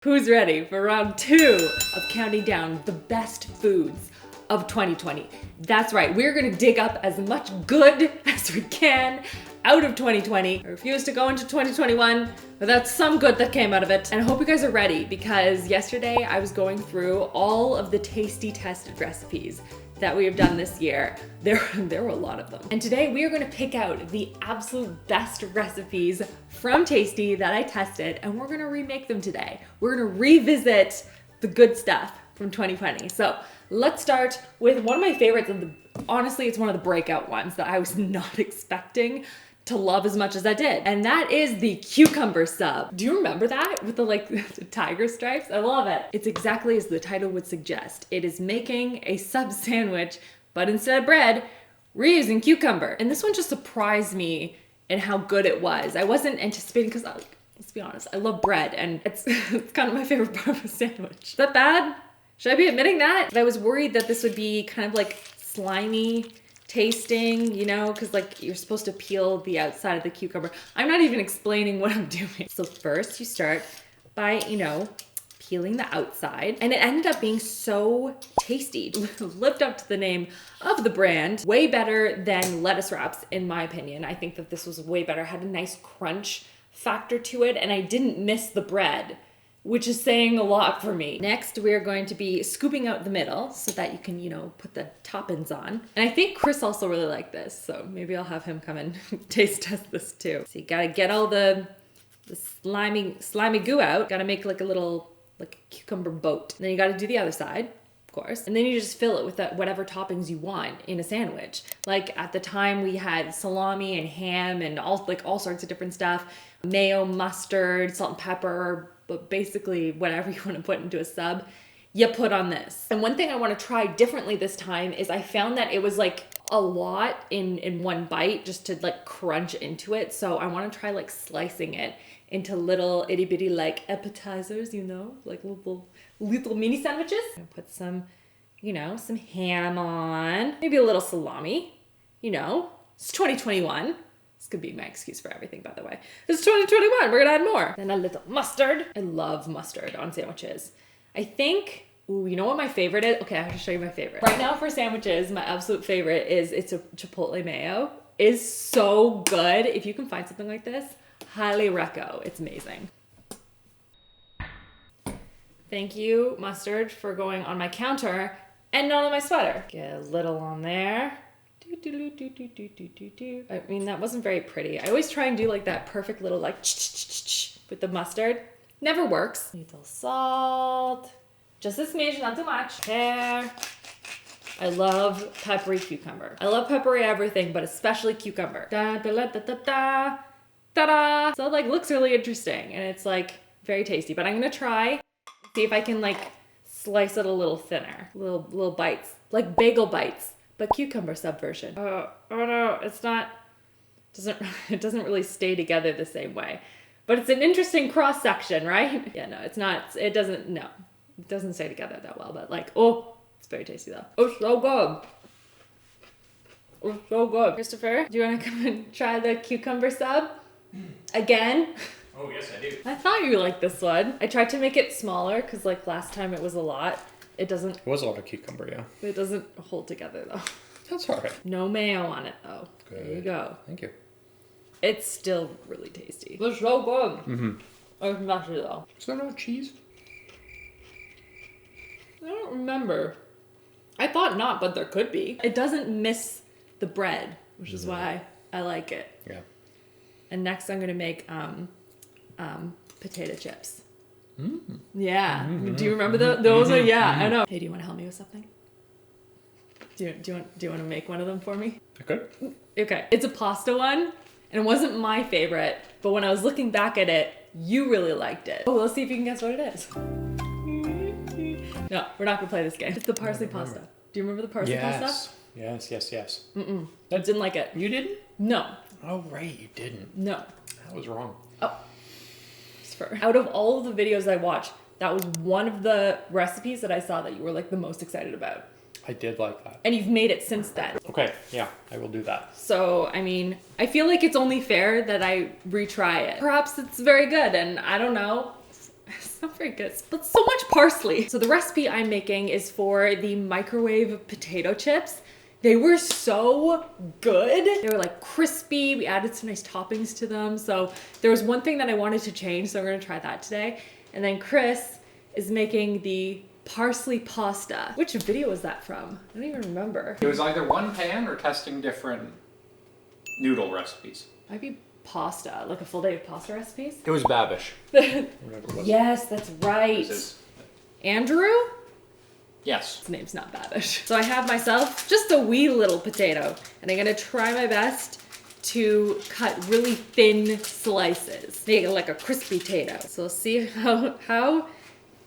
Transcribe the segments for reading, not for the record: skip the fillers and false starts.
Who's ready for round 2 of counting down the best foods of 2020? That's right, we're gonna dig up as much good as we can out of 2020. I refuse to go into 2021 without some good that came out of it. And I hope you guys are ready, because yesterday I was going through all of the tasty tested recipes that we have done this year. There were a lot of them. And today we are gonna pick out the absolute best recipes from Tasty that I tested, and we're gonna remake them today. We're gonna revisit the good stuff from 2020. So let's start with one of my favorites, and honestly, it's one of the breakout ones that I was not expecting to love as much as I did. And that is the cucumber sub. Do you remember that with the tiger stripes? I love it. It's exactly as the title would suggest. It is making a sub sandwich, but instead of bread, we're using cucumber. And this one just surprised me in how good it was. I wasn't anticipating, because let's be honest, I love bread, and it's kind of my favorite part of a sandwich. Is that bad? Should I be admitting that? But I was worried that this would be kind of like slimy tasting, you know, because like you're supposed to peel the outside of the cucumber. I'm not even explaining what I'm doing. So first you start by, peeling the outside, and it ended up being so tasty. Lived up to the name of the brand. Way better than lettuce wraps, in my opinion. I think that this was way better. It had a nice crunch factor to it, and I didn't miss the bread, which is saying a lot for me. Next, we're going to be scooping out the middle so that you can, put the toppings on. And I think Chris also really liked this, so maybe I'll have him come and taste test this too. So you gotta get all the slimy goo out. Gotta make like a little cucumber boat. And then you gotta do the other side, of course. And then you just fill it with whatever toppings you want in a sandwich. Like at the time we had salami and ham and all sorts of different stuff. Mayo, mustard, salt and pepper, but basically whatever you want to put into a sub, you put on this. And one thing I want to try differently this time is I found that it was like a lot in one bite just to like crunch into it. So I want to try like slicing it into little itty bitty like appetizers, like little mini sandwiches. I'm gonna put some, some ham on, maybe a little salami, it's 2021. This could be my excuse for everything, by the way. It's 2021, we're gonna add more. Then a little mustard. I love mustard on sandwiches. I think, you know what my favorite is? Okay, I have to show you my favorite. Right now for sandwiches, my absolute favorite it's a chipotle mayo. It's so good. If you can find something like this, highly reco. It's amazing. Thank you, mustard, for going on my counter and not on my sweater. Get a little on there. I mean, that wasn't very pretty. I always try and do like that perfect little with the mustard. Never works. Little salt. Just a smidge, not too much. There. I love peppery cucumber. I love peppery everything, but especially cucumber. Da-da-da-da-da-da. Ta-da! So it looks really interesting, and it's very tasty. But I'm gonna try, see if I can slice it a little thinner. Little bites. Like bagel bites. But cucumber sub version. Oh no, it's not, it doesn't really stay together the same way. But it's an interesting cross section, right? Yeah, no, it's not, it doesn't stay together that well, but it's very tasty though. Oh, so good. Oh, so good. Christopher, do you want to come and try the cucumber sub? Again? Oh, yes, I do. I thought you liked this one. I tried to make it smaller because last time it was a lot. It was a lot of cucumber, yeah. It doesn't hold together though. That's all right. No mayo on it though. Good. There you go. Thank you. It's still really tasty. It's so good. Mm-hmm. It's messy though. Is there no cheese? I don't remember. I thought not, but there could be. It doesn't miss the bread, which is why I like it. Yeah. And next I'm gonna make potato chips. Mm. Yeah. Mm-hmm. Do you remember those? Mm-hmm. Yeah, I know. Hey, do you want to help me with something? Do you want to make one of them for me? I could. Okay. It's a pasta one, and it wasn't my favorite, but when I was looking back at it, you really liked it. Oh, let's see if you can guess what it is. No, we're not gonna play this game. It's the parsley pasta. Do you remember the parsley pasta? Yes. Mm-mm. I didn't like it. You didn't? No. Oh, right, you didn't. No. That was wrong. Oh. Out of all of the videos I watched, that was one of the recipes that I saw that you were the most excited about. I did like that. And you've made it since then. Okay, yeah, I will do that. So, I mean, I feel like it's only fair that I retry it. Perhaps it's very good, and I don't know. It's not very good, but so much parsley. So the recipe I'm making is for the microwave potato chips. They were so good. They were like crispy. We added some nice toppings to them. So there was one thing that I wanted to change, so I'm gonna try that today. And then Chris is making the parsley pasta. Which video was that from? I don't even remember. It was either one pan or testing different noodle recipes. Might be pasta, like a full day of pasta recipes. It was Babish. Whatever it was. Yes, that's right. Andrew? Yes. His name's not Babish. So I have myself just a wee little potato, and I'm gonna try my best to cut really thin slices. Make it like a crispy potato. So let's see how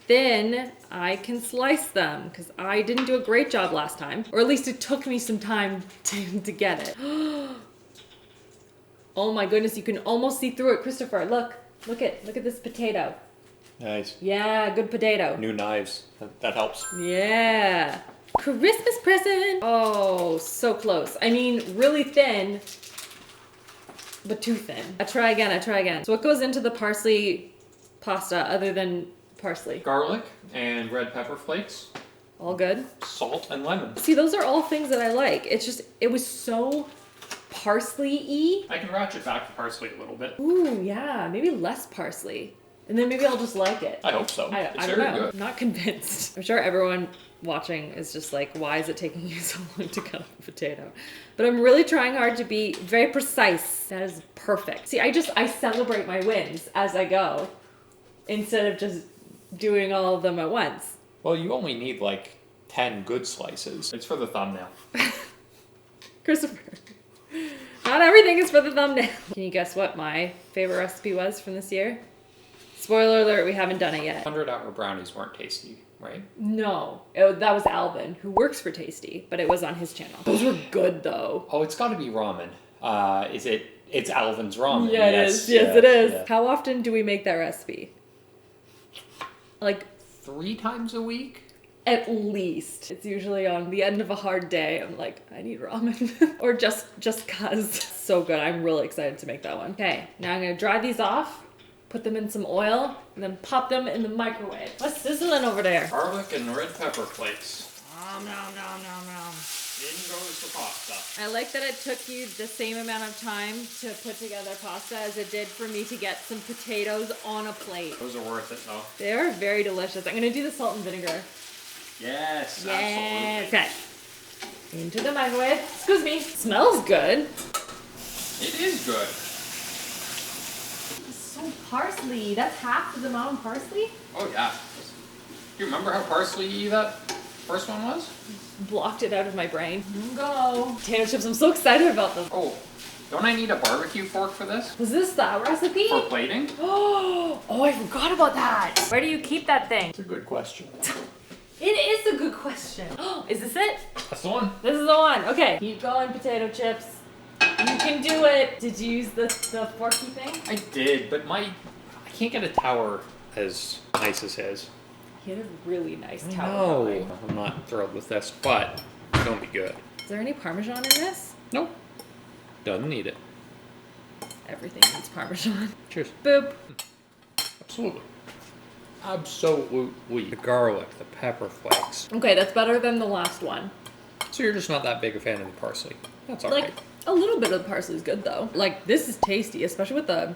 thin I can slice them, because I didn't do a great job last time, or at least it took me some time to get it. Oh my goodness, you can almost see through it, Christopher. Look at this potato. Nice. Yeah, good potato. New knives. That helps. Yeah. Christmas present. Oh, so close. I mean, really thin, but too thin. I try again. So what goes into the parsley pasta other than parsley? Garlic and red pepper flakes. All good. Salt and lemon. See, those are all things that I like. It's just, it was so parsley-y. I can ratchet back the parsley a little bit. Ooh, yeah, maybe less parsley. And then maybe I'll just like it. I hope so. I It's don't very know. good. I'm not convinced. I'm sure everyone watching is just like, why is it taking you so long to cut a potato? But I'm really trying hard to be very precise. That is perfect. See, I celebrate my wins as I go instead of just doing all of them at once. Well, you only need like 10 good slices. It's for the thumbnail. Christopher, not everything is for the thumbnail. Can you guess what my favorite recipe was from this year? Spoiler alert, we haven't done it yet. 100-hour brownies weren't tasty, right? No, that was Alvin, who works for Tasty, but it was on his channel. Those were good though. Oh, it's got to be ramen. It's Alvin's ramen. Yeah, yes, it is. Yeah. How often do we make that recipe? Like 3 times a week? at least. It's usually on the end of a hard day. I'm like, I need ramen. Or just cuz. So good. I'm really excited to make that one. Okay, now I'm gonna dry these off, put them in some oil, and then pop them in the microwave. What's sizzling over there? Garlic and red pepper flakes. Nom, nom, nom, nom, nom. In goes the pasta. I like that it took you the same amount of time to put together pasta as it did for me to get some potatoes on a plate. Those are worth it though. They are very delicious. I'm gonna do the salt and vinegar. Yes, Yeah. absolutely. Okay. Into the microwave. Excuse me. Smells good. It is good. So parsley. That's half the amount of parsley? Oh yeah. Do you remember how parsley that first one was? Blocked it out of my brain. Go. Potato chips. I'm so excited about them. Oh, don't I need a barbecue fork for this? Was this that recipe? For plating? Oh, I forgot about that. Where do you keep that thing? It's a good question. It is a good question. Is this it? That's the one. This is the one. Okay. Keep going, potato chips. You can do it. Did you use the forky thing? I did, but I can't get a tower as nice as his. He had a really nice tower. No, going. I'm not thrilled with this, but it's gonna be good. Is there any Parmesan in this? Nope. Doesn't need it. Everything needs Parmesan. Cheers. Boop. Absolutely. Absolutely. The garlic, the pepper flakes. Okay, that's better than the last one. So you're just not that big a fan of the parsley. That's alright. Like, a little bit of the parsley is good though. Like, this is tasty, especially with the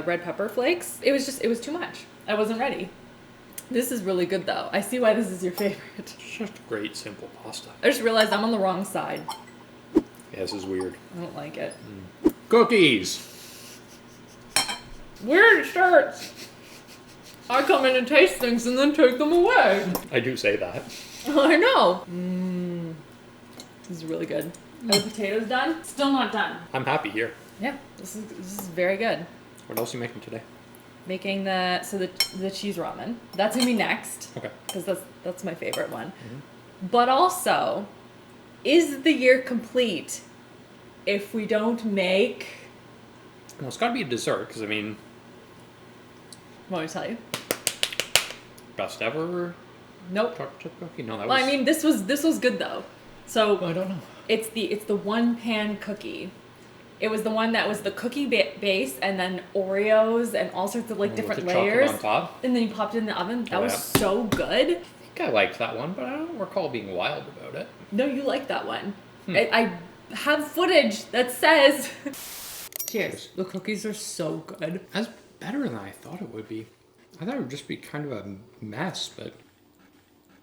red pepper flakes. It was too much. I wasn't ready. This is really good though. I see why this is your favorite. It's just great, simple pasta. I just realized I'm on the wrong side. Yeah, this is weird. I don't like it. Cookies! Weird shirts! I come in and taste things and then take them away. I do say that. I know. This is really good. Are the potatoes done? Still not done. I'm happy here. Yeah, this is very good. What else are you making today? Making the cheese ramen. That's gonna be next. Okay. Because that's my favorite one. Mm-hmm. But also, is the year complete if we don't make? Well, it's got to be a dessert, because I mean, Want me to tell you? best ever Nope. chocolate chip cookie. No, that Well, was. I mean, this was good though. So I don't know. it's the one pan cookie. It was the one that was the cookie base and then Oreos and all sorts of like different with the chocolate layers. on top. And then you popped it in the oven. That was Yeah. so good. I think I liked that one, but I don't recall being wild about it. No, you like that one. I have footage that says. Cheers. The cookies are so good. That's better than I thought it would be. I thought it would just be kind of a mess, but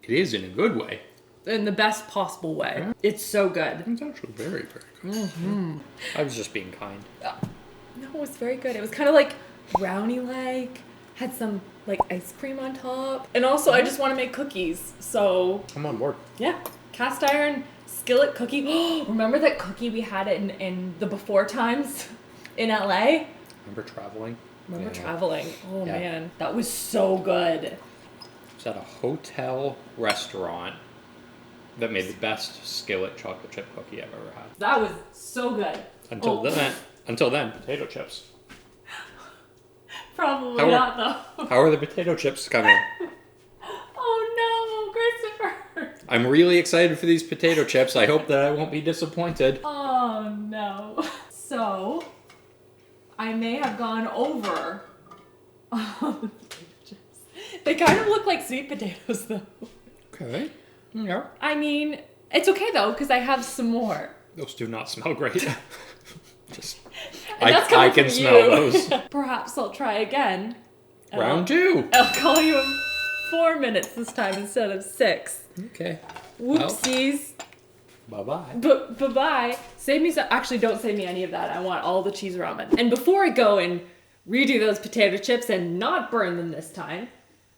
it is in a good way. In the best possible way. Yeah. It's so good. It's actually very, very good. I was just being kind. No, it was very good. It was kind of like brownie-like. Had some like ice cream on top. And also, I just want to make cookies. So, I'm on board. yeah. Cast iron skillet cookie. Remember that cookie we had in the before times in LA? Remember traveling? Traveling. Oh, Yeah. man. That was so good. It was at a hotel restaurant that made the best skillet chocolate chip cookie I've ever had. That was so good. Until then, potato chips. Probably not, though. How are the potato chips coming? Oh, no, Christopher. I'm really excited for these potato chips. I hope that I won't be disappointed. Oh, no. So, I may have gone over all the potato chips. They kind of look like sweet potatoes, though. Okay. Yeah. I mean, it's okay, though, because I have some more. Those do not smell great. Just, I can smell those. Perhaps I'll try again. Round 2. I'll call you in 4 minutes this time instead of 6. Okay. Whoopsies. Well, bye-bye. Bye-bye. Save me some. Actually, don't save me any of that. I want all the cheese ramen. And before I go and redo those potato chips and not burn them this time,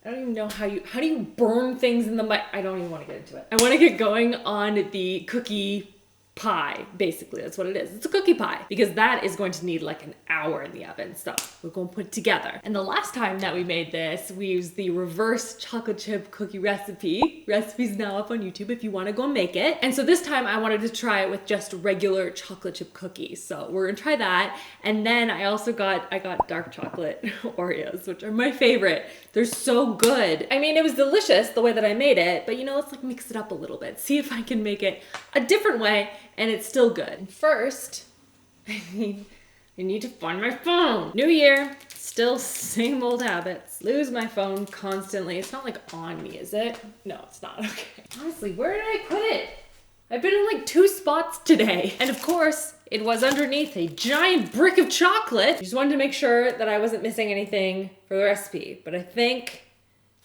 I don't even know how do you burn things in the mic? I don't even want to get into it. I want to get going on the cookie pie, basically. That's what it is. It's a cookie pie because that is going to need like an hour in the oven. So we're going to put it together. And the last time that we made this, we used the reverse chocolate chip cookie recipe. Recipe's now up on YouTube if you want to go make it. And so this time I wanted to try it with just regular chocolate chip cookies. So we're going to try that. And then I got dark chocolate Oreos, which are my favorite. They're so good. I mean, it was delicious the way that I made it, but let's like mix it up a little bit. See if I can make it a different way and it's still good. First, I need to find my phone. New year, still same old habits. Lose my phone constantly. It's not like on me, is it? No, it's not. Okay. Honestly, where did I put it? I've been in like 2 spots today. And of course, it was underneath a giant brick of chocolate. I just wanted to make sure that I wasn't missing anything for the recipe, but I think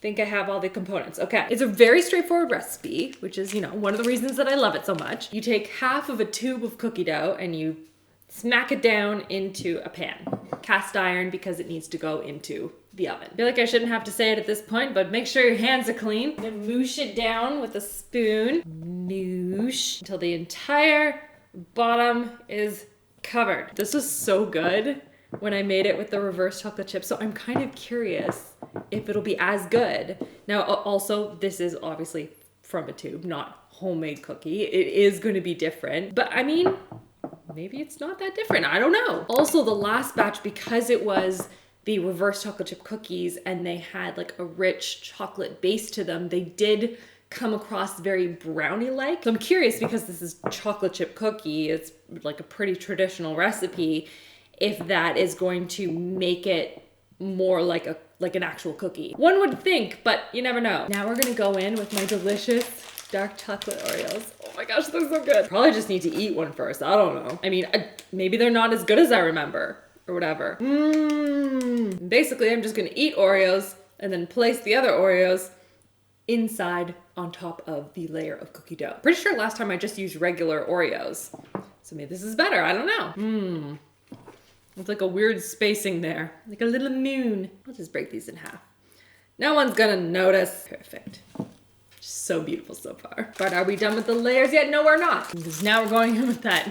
I have all the components. Okay, it's a very straightforward recipe, which is, one of the reasons that I love it so much. You take half of a tube of cookie dough and you smack it down into a pan. Cast iron because it needs to go into the oven. I feel like I shouldn't have to say it at this point, but make sure your hands are clean. Then moosh it down with a spoon. Moosh until the entire bottom is covered. This was so good when I made it with the reverse chocolate chip, so I'm kind of curious if it'll be as good. Now, also, this is obviously from a tube, not homemade cookie. It is going to be different, but I mean, maybe it's not that different. I don't know. Also, the last batch, because it was the reverse chocolate chip cookies and they had like a rich chocolate base to them, they did come across very brownie-like. So I'm curious, because this is chocolate chip cookie, it's like a pretty traditional recipe, if that is going to make it more like an actual cookie. One would think, but you never know. Now we're gonna go in with my delicious dark chocolate Oreos. Oh my gosh, they're so good. Probably just need to eat one first. I don't know. I mean, maybe they're not as good as I remember or whatever. Basically, I'm just gonna eat Oreos and then place the other Oreos inside on top of the layer of cookie dough. Pretty sure last time I just used regular Oreos. So maybe this is better. I don't know. It's like a weird spacing there, like a little moon. I'll just break these in half. No one's gonna notice. Perfect. So beautiful so far. But are we done with the layers yet? No, we're not. Because now we're going in with that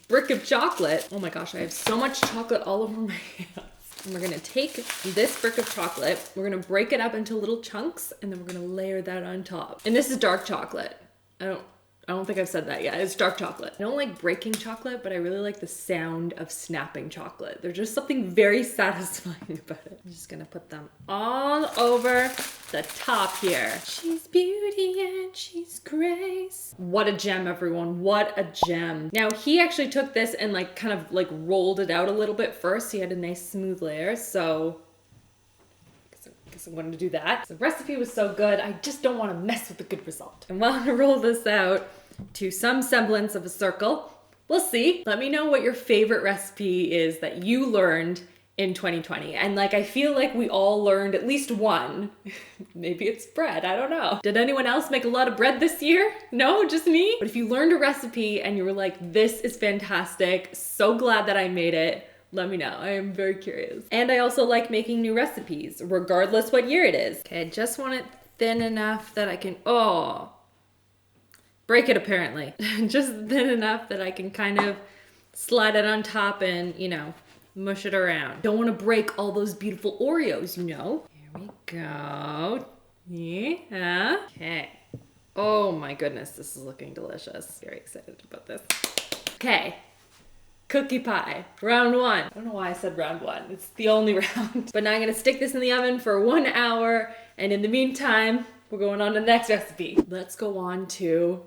brick of chocolate. Oh my gosh, I have so much chocolate all over my hands. And we're gonna take this brick of chocolate, we're gonna break it up into little chunks, and then we're gonna layer that on top. And this is dark chocolate. I I don't think I've said that yet. It's dark chocolate. I don't like breaking chocolate, but I really like the sound of snapping chocolate. There's just something very satisfying about it. I'm just gonna put them all over the top here. She's beauty and she's grace. What a gem, everyone. What a gem. Now, he actually took this and like kind of like rolled it out a little bit first. He had a nice smooth layer, so I'm going to do that. The recipe was so good, I just don't want to mess with the good result. And while I roll this out to some semblance of a circle, we'll see. Let me know what your favorite recipe is that you learned in 2020. And like, I feel like we all learned at least one. Maybe it's bread, I don't know. Did anyone else make a lot of bread this year? No, just me? But if you learned a recipe and you were like, this is fantastic, so glad that I made it, let me know. I am very curious. And I also like making new recipes, regardless what year it is. Okay, I just want it thin enough that I can, break it apparently. Just thin enough that I can kind of slide it on top and, you know, mush it around. Don't want to break all those beautiful Oreos, you know. Here we go. Yeah. Okay. Oh my goodness, this is looking delicious. Very excited about this. Okay. Cookie pie, round one. I don't know why I said round one. It's the only round. But now I'm gonna stick this in the oven for 1 hour. And in the meantime, we're going on to the next recipe. Let's go on to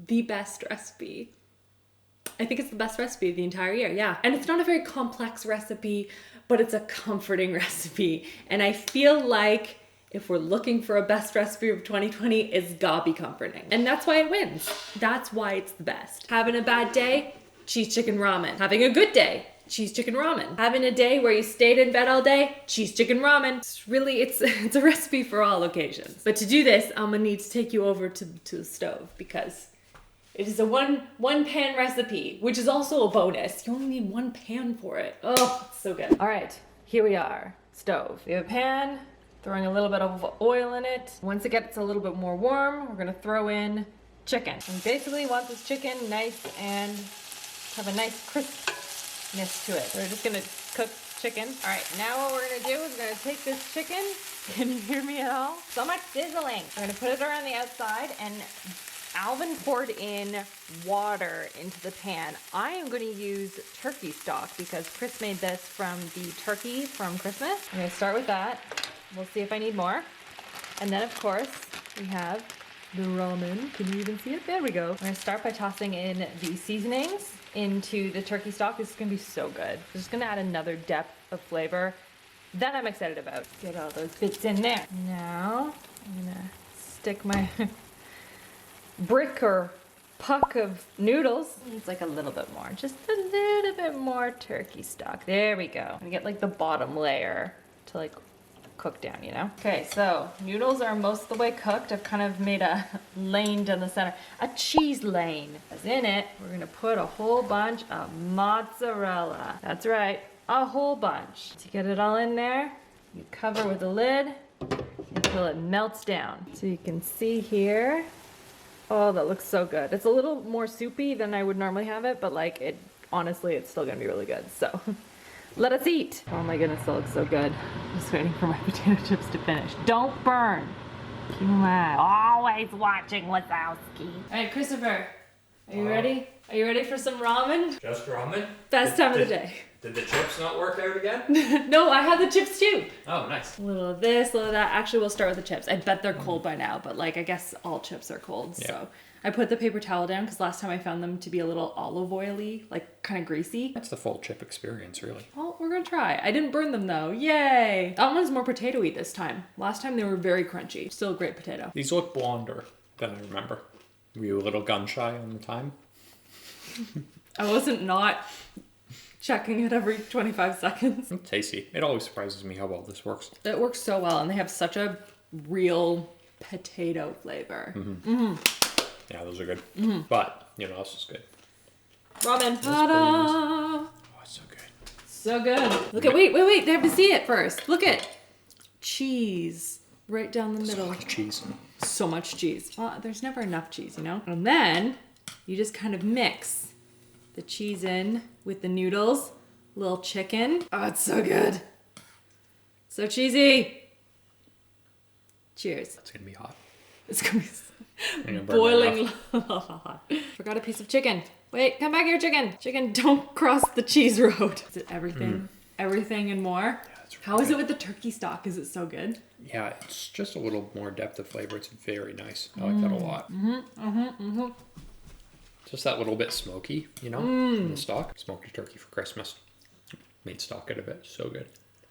the best recipe. I think it's the best recipe of the entire year, yeah. And it's not a very complex recipe, but it's a comforting recipe. And I feel like if we're looking for a best recipe of 2020, it's gotta be comforting. And that's why it wins. That's why it's the best. Having a bad day? Cheese chicken ramen. Having a good day, cheese chicken ramen. Having a day where you stayed in bed all day, cheese chicken ramen. It's a recipe for all occasions. But to do this, I'm gonna need to take you over to the stove because it is a one pan recipe, which is also a bonus. You only need 1 pan for it. Oh, it's so good. All right, here we are, stove. We have a pan, throwing a little bit of oil in it. Once it gets a little bit more warm, we're gonna throw in chicken. We basically want this chicken nice and have a nice crispness to it. So we're just gonna cook chicken. All right, now what we're gonna do is we're gonna take this chicken. Can you hear me at all? So much sizzling. We're gonna put it around the outside, and Alvin poured in water into the pan. I am gonna use turkey stock because Chris made this from the turkey from Christmas. I'm gonna start with that. We'll see if I need more. And then of course, we have the ramen. Can you even see it? There we go. I'm gonna start by tossing in the seasonings into the turkey stock. This is gonna be so good. It's just gonna add another depth of flavor that I'm excited about. Get all those bits in there. Now, I'm gonna stick my brick or puck of noodles. It's like a little bit more, just a little bit more turkey stock. There we go. I'm gonna get like the bottom layer to like cook down, you know? Okay, so noodles are most of the way cooked. I've kind of made a lane down the center, a cheese lane. As in it, we're gonna put a whole bunch of mozzarella. That's right, a whole bunch. To get it all in there, you cover with a lid until it melts down. So you can see here, oh, that looks so good. It's a little more soupy than I would normally have it, but like it, honestly, it's still gonna be really good, so. Let us eat. Oh my goodness, that looks so good. I'm just waiting for my potato chips to finish. Don't burn. Keep them out. Always watching Wazowski. All right, Christopher, are you ready? Are you ready for some ramen? Just ramen? Best time of the day. Did the chips not work out again? No, I have the chips too. Oh, nice. A little of this, a little of that. Actually, we'll start with the chips. I bet they're cold by now, but like, I guess all chips are cold, yeah. So. I put the paper towel down because last time I found them to be a little olive oily, like kind of greasy. That's the full chip experience, really. Well, we're gonna try. I didn't burn them though. Yay! That one's more potato-y this time. Last time they were very crunchy. Still a great potato. These look blonder than I remember. Were you a little gun shy on the time? I wasn't not checking it every 25 seconds. It's tasty. It always surprises me how well this works. It works so well, and they have such a real potato flavor. Mm-hmm. Mm-hmm. Yeah, those are good. Mm-hmm. But, you know, this is good. Ramen. Ta-da! Oh, it's so good. So good. Look at, wait. They have to see it first. Look at cheese right down the middle. So much cheese. So much cheese. Well, there's never enough cheese, you know? And then you just kind of mix the cheese in with the noodles, little chicken. Oh, it's so good. So cheesy. Cheers. It's gonna be hot. It's gonna I'm be gonna burn boiling mine hot. Forgot a piece of chicken. Wait, come back here, chicken. Chicken, don't cross the cheese road. Is it everything? Everything and more? Yeah, that's really How is good. it with the turkey stock? Is it so good? Yeah, it's just a little more depth of flavor. It's very nice. I like that a lot. Just that little bit smoky, you know, in the stock. Smoked a turkey for Christmas. Made stock out of it. So good.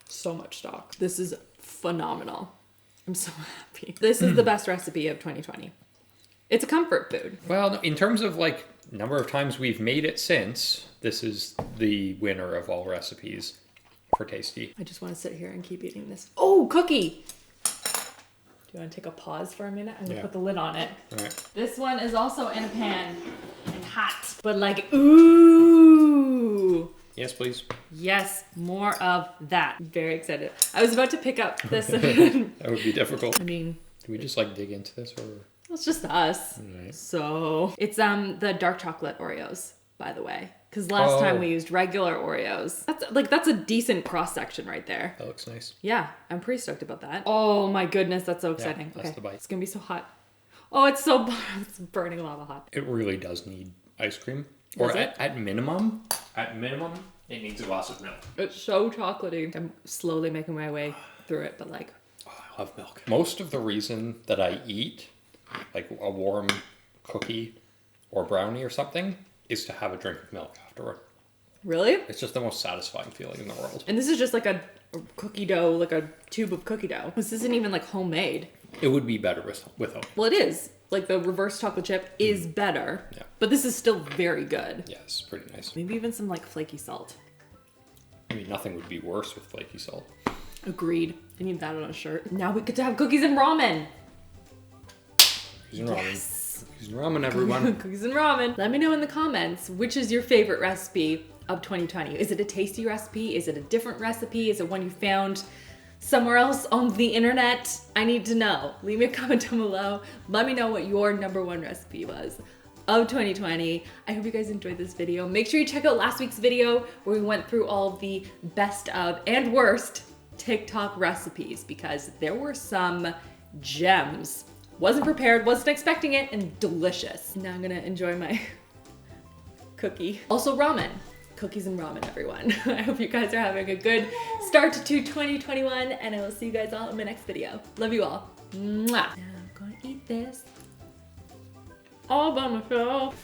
So much stock. This is phenomenal. I'm so happy. This is the best recipe of 2020. It's a comfort food. Well, in terms of like number of times we've made it since, this is the winner of all recipes for tasty. I just want to sit here and keep eating this. Oh, cookie! Do you want to take a pause for a minute? I'm gonna put the lid on it. All right. This one is also in a pan and hot, but like, ooh! Yes, please. Yes, more of that. I'm very excited. I was about to pick up this. That would be difficult. I mean, Do we just like dig into this or? it's just us. Right. So it's the dark chocolate Oreos, by the way. Because last time we used regular Oreos. That's a decent cross section right there. That looks nice. Yeah, I'm pretty stoked about that. Oh my goodness, that's so exciting. that's Okay, the bite. it's gonna be so hot. Oh, it's so it's burning lava hot. It really does need ice cream. Does Or it? at minimum, it needs a glass of milk. It's so chocolatey. I'm slowly making my way through it, but like, Oh, I love milk. Most of the reason that I eat like a warm cookie or brownie or something is to have a drink of milk afterward. really? It's just the most satisfying feeling in the world. And this is just like a cookie dough, like a tube of cookie dough. This isn't even like homemade. It would be better without. Well, it is. Like the reverse chocolate chip is better. Yeah. But this is still very good. Yeah, it's pretty nice. Maybe even some like flaky salt. I mean, nothing would be worse with flaky salt. Agreed. I need that on a shirt. Now we get to have cookies and ramen. Cookies and ramen. Yes. Cookies and ramen, everyone. Cookies and ramen. Let me know in the comments, which is your favorite recipe of 2020? Is it a tasty recipe? Is it a different recipe? Is it one you found somewhere else on the internet? I need to know. Leave me a comment down below. Let me know what your #1 recipe was of 2020. I hope you guys enjoyed this video. Make sure you check out last week's video where we went through all of the best of and worst TikTok recipes because there were some gems. Wasn't prepared, wasn't expecting it, and delicious. Now I'm gonna enjoy my cookie. Also ramen. Cookies and ramen, everyone. I hope you guys are having a good start to 2021, and I will see you guys all in my next video. Love you all. Mwah. Now I'm gonna eat this all by myself.